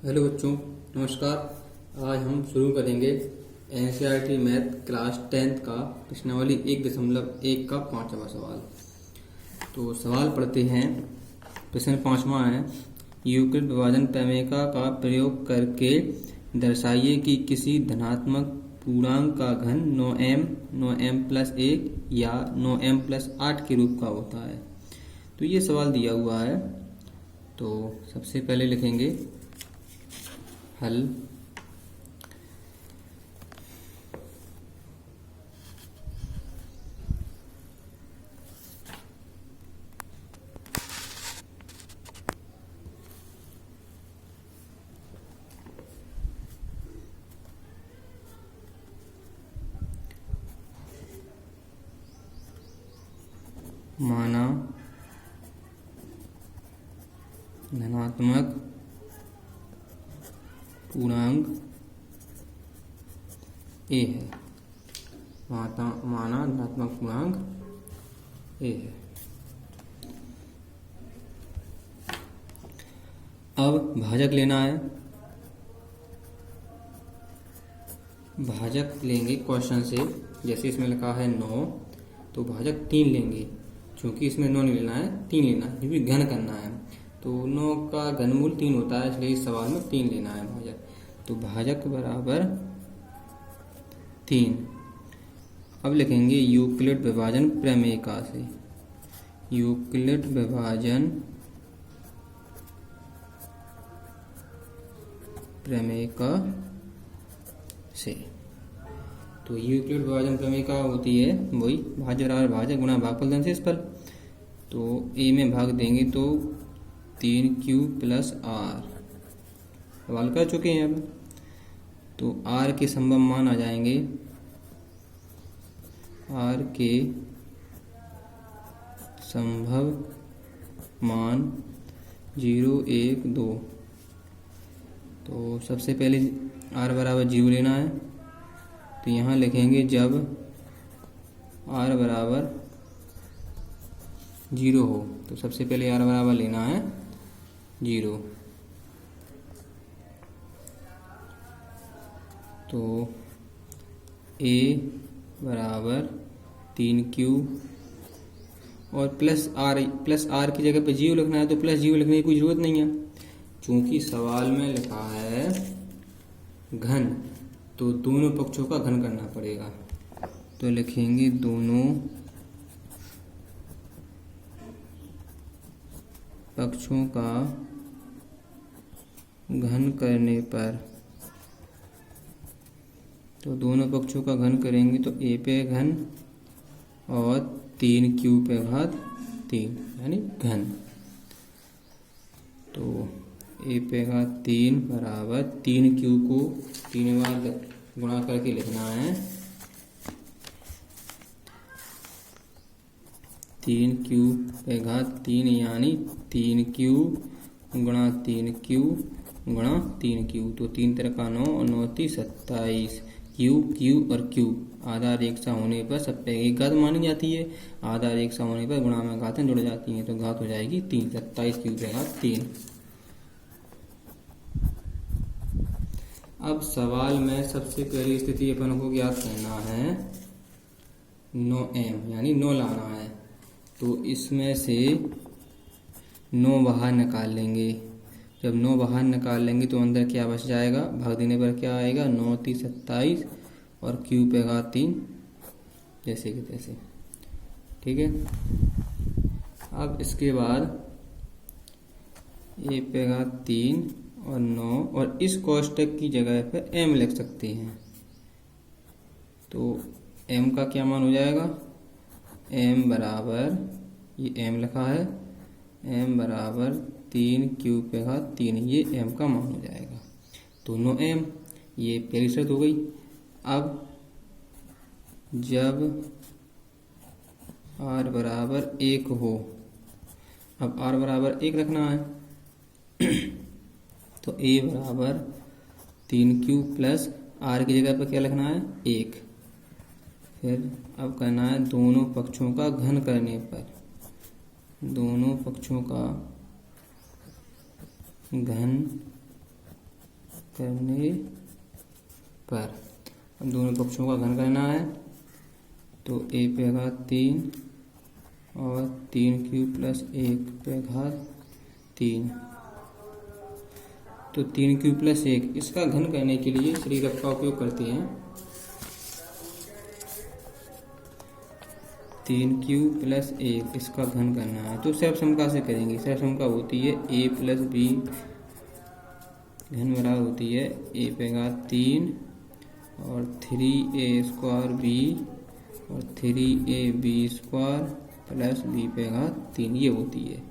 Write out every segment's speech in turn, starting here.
Hello बच्चों, नमस्कार। आज हम शुरू करेंगे एनसीईआरटी मैथ क्लास 10th का प्रश्नावली 1.1 का 5वां सवाल। तो सवाल पढ़ते हैं। प्रश्न 5वां है, यूक्लिड विभाजन प्रमेयिका का प्रयोग करके दर्शाइए कि किसी धनात्मक पूर्णांक का घन 9m+1 या 9m+8 के रूप का होता है। तो ये सवाल दिया हुआ है। तो सबसे पहले लिखेंगे हल। माना धनात्मक पूर्णांक ए है। माना धनात्मक पूर्णांक ए है। अब भाजक लेना है। भाजक लेंगे क्वेश्चन से, जैसे इसमें लिखा है 9, तो भाजक 3 लेंगे। क्योंकि इसमें 9 नहीं लेना है, 3 लेना है, क्योंकि घन करना है। तो 9 का घनमूल 3 होता है, इसलिए इस सवाल में 3 लेना है भाजक। तो भाजक बराबर 3। अब लिखेंगे यूक्लिड विभाजन प्रमेयिका से। यूक्लिड विभाजन प्रमेयिका से। तो यूक्लिड विभाजन प्रमेयिका होती है वही भाज्य बराबर भाजक गुणा भागफल धन शेषफल। तो ए में भाग देंगे तो 3q + r। सवाल कर चुके हैं अब। तो r के संभव मान आ जाएंगे, r के संभव मान 0, 1, 2। तो सबसे पहले r बराबर 0 लेना है। तो यहाँ लिखेंगे जब r बराबर 0 हो। तो सबसे पहले r बराबर लेना है 0। तो a बराबर 3q और प्लस r की जगह पे 0 लिखना है। तो प्लस 0 लिखने की कोई ज़रूरत नहीं है, क्योंकि सवाल में लिखा है घन, तो दोनों पक्षों का घन करना पड़ेगा। तो लिखेंगे दोनों पक्षों का घन करने पर। तो दोनों पक्षों का घन करेंगे तो a पे घन और 3q पे घात 3 यानी घन। तो a पे घात 3 बराबर 3q को 3 बार गुणा करके लिखना है। 3q पे घात 3 यानी 3q गुणा 3q गुणा 3q। तो 3 3 का 9 और 9 3 27। q और q आधार एक सा होने पर सब पे एक घात मानी जाती है। आधार एक सा होने पर गुणा में घातें जुड़ जाती हैं। तो घात हो जाएगी 3, 27 q पे घात 3। अब सवाल में सबसे पहली स्थिति अपन को ज्ञात करना है 9m यानी 9 लाना है। तो इसमें से 9 बाहर निकाल लेंगे। जब 9 बाहर निकाल लेंगे तो अंदर क्या बच जाएगा, भाग देने पर क्या आएगा, 9 3 27 और q पे घात 3 जैसे कि तैसे। ठीक है। अब इसके बाद a पे घात 3 और 9 और इस कोष्टक की जगह पर m लिख सकते हैं। तो m का क्या मान हो जाएगा, m बराबर, ये m लिखा है, m बराबर 3q पे घात 3, ये m का मान हो जाएगा। तो 9m, ये पहली शर्त हो गई। अब जब r बराबर 1 हो, अब r बराबर 1 रखना है। तो a बराबर 3q प्लस r की जगह पर क्या लिखना है, 1। फिर अब करना है दोनों पक्षों का घन करने पर। दोनों पक्षों का घन करने पर। अब दोनों पक्षों का घन करना है, तो a पे घात 3 और 3 प्लस 1 पे घात 3, तो 3 प्लस 1 इसका घन करने के लिए श्रीरप का उपयोग करते हैं। 3 प्लस 1 इसका घन करना है, तो सर्व समका से करेंगे। सर्व समका होती है a प्लस बी घन बराबर होती है a पे घात 3 और 3a स्क्वायर b और 3ab स्क्वायर प्लस b पे घात 3, ये होती है।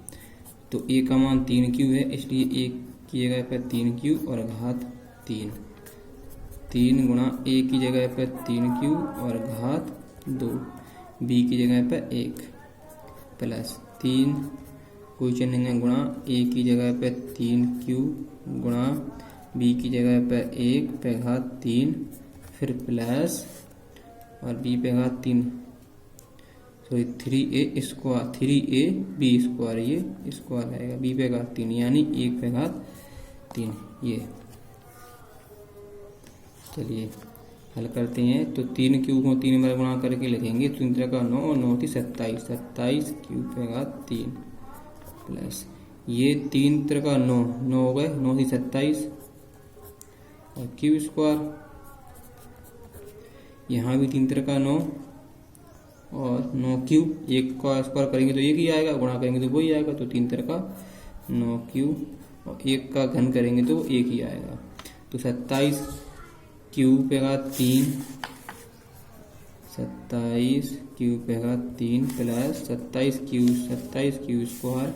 तो a का मान 3q है, इसलिए a की जगह पर 3q और घात 3 गुणा a की जगह पर 3q और घात 2, b की जगह पर 1 प्लस 3 कोई चिन्ह नहीं गुणा a की जगह पर 3q गुणा b की जगह पर 1 पे घात 3, फिर प्लस और b पे घात 3, sorry 3a square 3ab square, ये स्क्वायर आएगा b पे घात 3 यानी 1 पे घात 3। ये चलिए हल करते हैं। तो 3q को 3 बार गुणा करके लिखेंगे, 3 का 9 और 9 थी 27, 27 q पे घात 3 प्लस ये 3 का 9 हो गए, 9 थी 27 और q स्क्वायर, यहाँ भी 3 का 9 और 9q, 1 का स्क्वायर करेंगे तो 1 ही आएगा, गुणा करेंगे तो वही आएगा, तो 3 का 9q और 1 का घन करेंगे तो 1 ही आएगा। तो 27 q पे घात 3, 27 q पे घात 3 प्लस 27q स्क्वायर,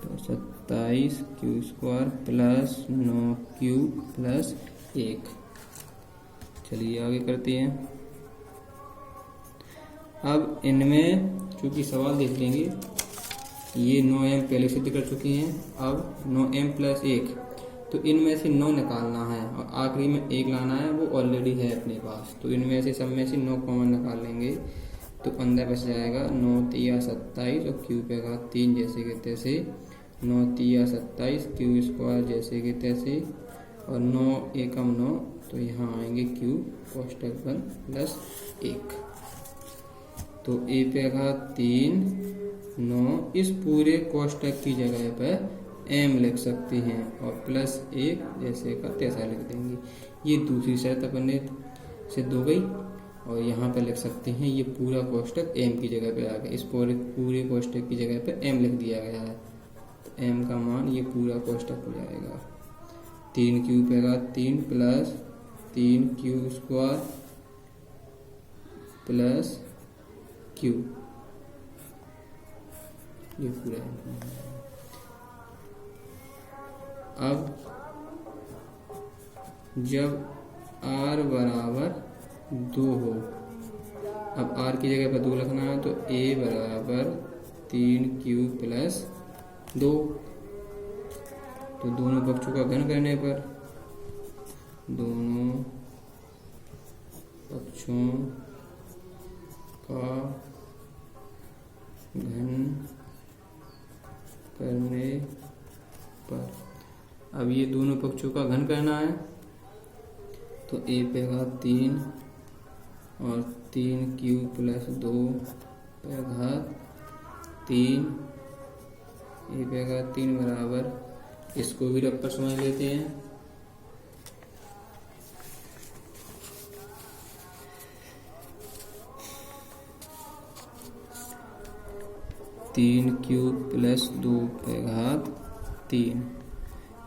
तो 27q square plus 9q plus 1। चलिए आगे करते हैं। अब इनमें चूंकि सवाल देख लेंगे, ये 9m पहले सिद्ध कर चुके हैं, अब 9m प्लस 1, तो इनमें से 9 निकालना है और आखिरी में 1 लाना है, वो ऑलरेडी है अपने पास, तो इनमें से सब में से 9 कॉमन निकाल लेंगे, तो अंदर बच जाएगा 9 तिया 27 और q पे घात 3 जैसे कि तैसे, 9 तिया 27 q स्क्वायर जैसे कि तैसे, और 9 एकम 9, तो यहाँ आएंगे q कोष्टक 1 प्लस 1, तो a पे घात 3 9 इस पूरे कोष्टक की जगह पर m लिख सकते हैं और प्लस 1 जैसे का तैसा लिख देंगे। ये दूसरी शर्त अपन ने सिद्ध हो गई, और यहाँ पर लिख सकते हैं ये पूरा कोष्टक m की जगह पर आ गया, इस पूरे कोष्टक की जगह पर m लिख दिया गया है, तो m का मान ये पूरा कोष्टक हो जाएगा 3q पे घात 3 plus 3q square plus q, ये पूरा है। अब जब r बराबर 2 हो, अब r की जगह पर 2 लिखना है, तो a बराबर 3q प्लस 2, तो दोनों पक्षों का घन करने पर, दोनों पक्षों का घन करने पर, अब ये दोनों पक्षों का घन करना है, तो a पे घात 3 और 3q प्लस 2 पे घात 3, a पे घात 3 बराबर, इसको भी रख कर समझ लेते हैं, तीन क्यूब प्लस 2 पे घात 3,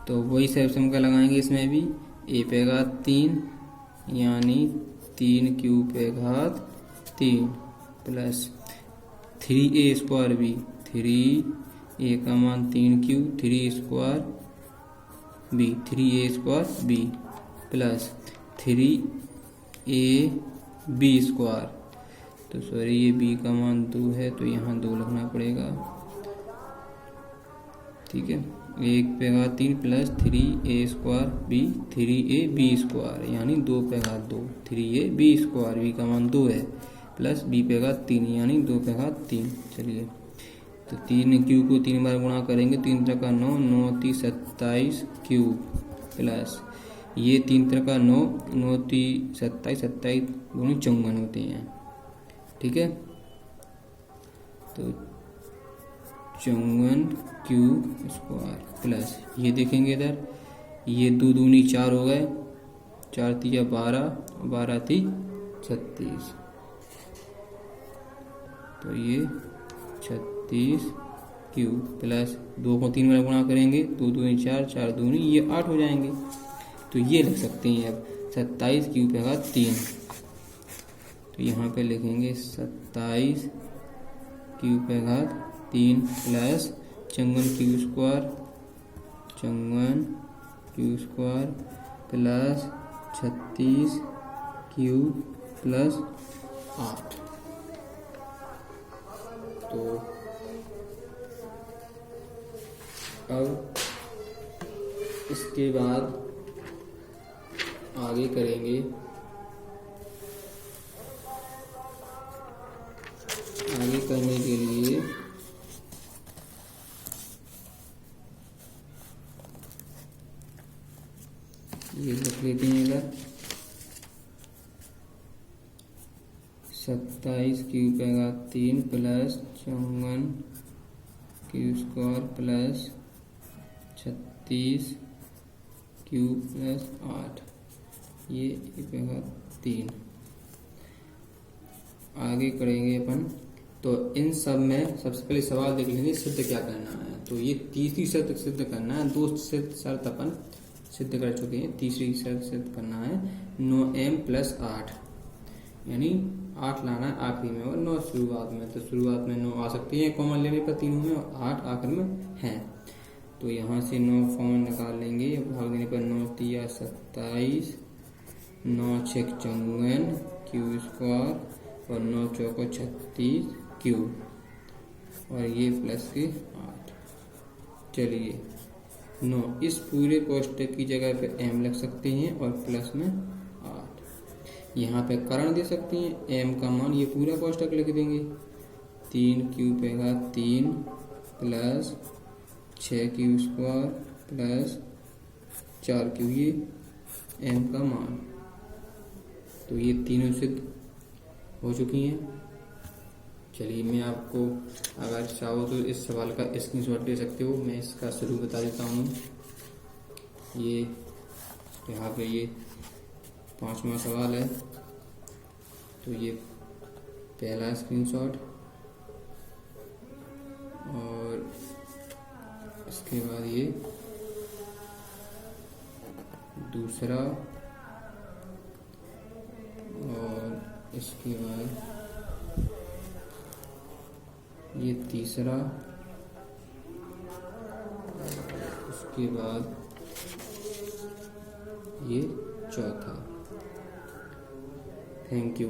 तो वही सर्वसम का लगाएंगे इसमें भी, a पे घात 3 यानी 3q पे घात 3 plus 3a square b, 3a का मान 3q, 3 square b, 3a square b plus 3a b square, तो सॉरी ये b का मान 2 है, तो यहाँ 2 लिखना पड़ेगा, ठीक है। 1 पे घात 3 plus 3a square b, 3a b square यानी 2 पे घात 2, 3a b स्क्वायर, b का मान 2 है, प्लस b पे घात 3 यानी 2 पे घात 3। चलिए तो 3q को 3 बार गुणा करेंगे, 3 का 9, 9 × 27 क्यूब प्लस ये 3 तरह का 9, 9 3 27, 27 दूनी 54 होते हैं। ठीक है, तो 54 क्यूब स्क्वायर प्लस ये देखेंगे इधर, ये 2 दूनी 4 हो गए, 4 तिया 12, 12 ती 36, तो ये 36 क्यूब प्लस 2 को 3 में गुणा करेंगे, 2 दूनी 4, 4 दूनी ये 8 हो जाएंगे। तो ये लिख सकते हैं अब 27 क्यूब पे 3, तो यहाँ पे लिखेंगे 27 क्यूब पे 3 plus 54 cube square, 54 cube square plus 36 cube plus 8। तो अब इसके बाद आगे करेंगे, आगे करने के लिए ये लिख लेते हैं इधर 27 क्यूब पे 3 plus 54 cube square plus 36 cube plus 8, ये पेगा 3। आगे करेंगे अपन, तो इन सब में सबसे पहले सवाल देख लेंगे सिद्ध क्या करना है। तो ये तीसरी शर्त सिद्ध करना है, 2 शर्त अपन सिद्ध कर चुके हैं, तीसरी शर्त सिद्ध करना है 9m प्लस 8, यानी 8 लाना है आखिरी में और 9 शुरुआत में। तो शुरुआत में 9 आ सकती है कॉमन लेने पर तीनों में, और 8 आखिर में है। तो यहाँ से 9 कॉमन निकाल लेंगे, भाग देने पर 9 तिया 27, 9 छः 54 क्यूब स्क्वायर और 9 चौको 36 क्यूब, और ये प्लस के 8। चलिए 9 इस पूरे कोष्टक की जगह पे m लिख सकते हैं और प्लस में 8। यहाँ पे कारण दे सकते हैं, m का मान ये पूरा कोष्टक लिख देंगे, 3 क्यूब पेगा 3 plus 6 cube square plus 4 cube, ये m का मान। तो ये तीनों सिद्ध हो चुकी हैं। चलिए मैं आपको अगर चाहो तो इस सवाल का स्क्रीनशॉट ले सकते हो, मैं इसका शुरू बता देता हूँ। ये यहाँ पे ये 5वां सवाल है, तो ये पहला स्क्रीनशॉट, और इसके बाद ये दूसरा, और इसके बाद ये तीसरा, उसके बाद ये चौथा। Thank you.